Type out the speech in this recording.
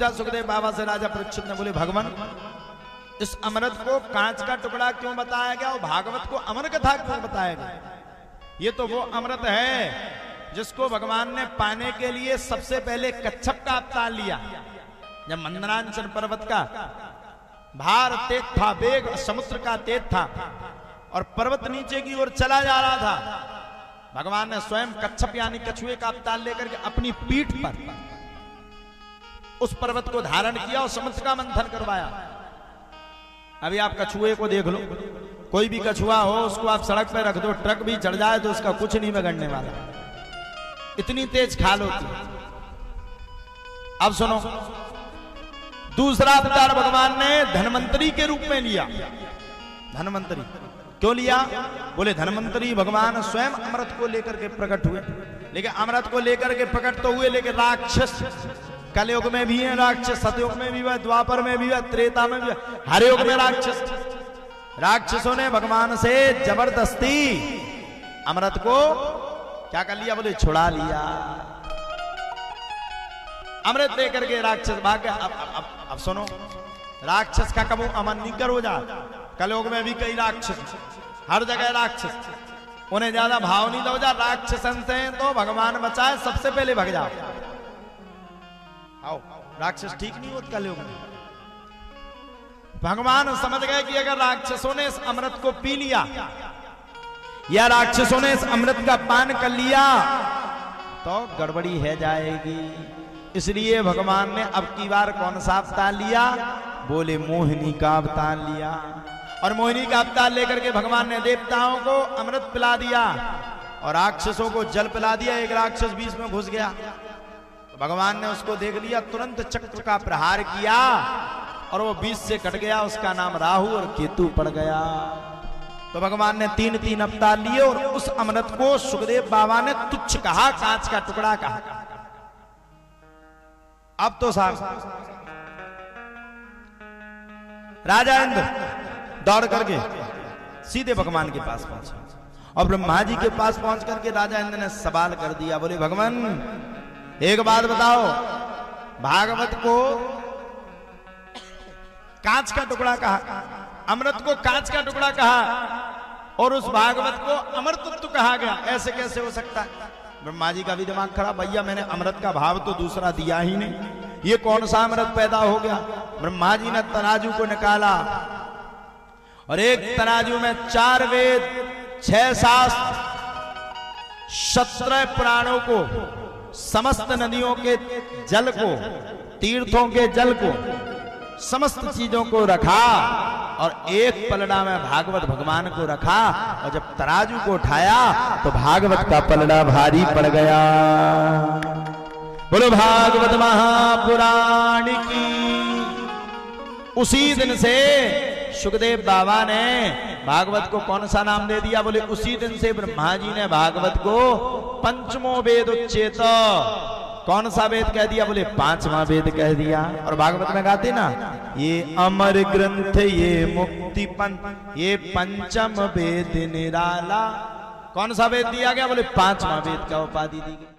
पूछा सुखदेव बाबा से राजा परीक्षित ने, बोले भगवान इस अमृत को कांच का टुकड़ा क्यों बताया गया और भागवत को अमर कथा क्यों बताया गया? ये तो वो अमृत है जिसको भगवान ने पाने के लिए सबसे पहले कच्छप का अवतार लिया। जब मंदरांचल पर्वत का भार तेज था, वेग समुद्र का तेज था और पर्वत नीचे की ओर चला जा रहा था, भगवान ने स्वयं कच्छप यानी कछुए का अवतार लेकर के अपनी पीठ पर उस पर्वत को धारण किया और समुद्र का मंथन करवाया। अभी आप कछुए को देख लो, कोई भी कछुआ हो उसको आप सड़क पर रख दो, ट्रक भी चढ़ जाए तो उसका कुछ नहीं बिगड़ने वाला, इतनी तेज खाल होती है। अब सुनो, दूसरा अवतार भगवान ने धनवंतरी के रूप में लिया। धनवंतरी क्यों लिया? बोले धनवंतरी भगवान स्वयं अमृत को लेकर के प्रकट हुए, लेकिन अमृत को लेकर के प्रकट तो हुए लेकिन राक्षस कलयुग में भी है, राक्षस सतयुग में भी है, द्वापर में भी है, त्रेता में भी है, हर युग में राक्षस। राक्षसों ने भगवान से जबरदस्ती अमृत को क्या कर लिया? बोले छुड़ा लिया। अमृत लेकर के राक्षस भाग गए। अब सुनो, राक्षस का कबू अमन नहीं करो जा। कलयुग में भी कई राक्षस, हर जगह राक्षस, उन्हें ज्यादा भाव नहीं दो जा। राक्षसन से तो भगवान बचाए, सबसे पहले भग जाओ। आओ, राक्षस ठीक नहीं होता कलयुग में। भगवान समझ गए कि अगर राक्षसों ने इस अमृत को पी लिया या राक्षसों ने इस अमृत का पान कर लिया तो गड़बड़ी है जाएगी। इसलिए भगवान ने अब की बार कौन सा अवतार लिया? बोले मोहिनी का अवतार लिया। और मोहिनी का अवतार लेकर के भगवान ने देवताओं को अमृत पिला दिया और राक्षसों को जल पिला दिया। एक राक्षस बीच में घुस गया तो भगवान ने उसको देख लिया, तुरंत चक्र का प्रहार किया और वो बीच से कट गया। उसका नाम राहु और केतु पड़ गया। तो भगवान ने 3-3 अवतार लिए और उस अमृत को सुखदेव बाबा ने तुच्छ कहा, कांच का टुकड़ा कहा। अब तो साहब राजा इंद्र दौड़ करके सीधे भगवान के पास पहुंचे और ब्रह्मा जी के पास पहुंच करके राजा इंद्र ने सवाल कर दिया। बोले भगवान एक बात बताओ, भागवत को कांच का टुकड़ा कहा, अमृत को कांच का टुकड़ा कहा और उस भागवत को अमर तत्व कहा गया, ऐसे कैसे हो सकता है? ब्रह्मा जी का भी दिमाग खराब, भैया मैंने अमृत का भाव तो दूसरा दिया ही नहीं, ये कौन सा अमृत पैदा हो गया? ब्रह्मा जी ने तराजू को निकाला और एक तराजू में 4 वेद, 6 शास्त्र, 17 पुराणों को, समस्त नदियों के जल को, तीर्थों के जल को, समस्त चीजों को रखा और एक पलड़ा में भागवत भगवान को रखा और जब तराजू को उठाया तो भागवत का पलड़ा भारी पड़ गया। बोलो भागवत महापुराण की। उसी दिन से सुखदेव बाबा ने भागवत को कौन सा नाम दे दिया? बोले उसी दिन से ब्रह्मा जी ने भागवत को पंचमो वेद उच्चेत। कौन सा वेद कह दिया? बोले 5वां वेद कह दिया। और भागवत में गाते ना, ये अमर ग्रंथ, ये मुक्ति पंथ, ये पंचम वेद निराला। कौन सा वेद दिया गया? बोले 5वां वेद का उपाधि दी गई।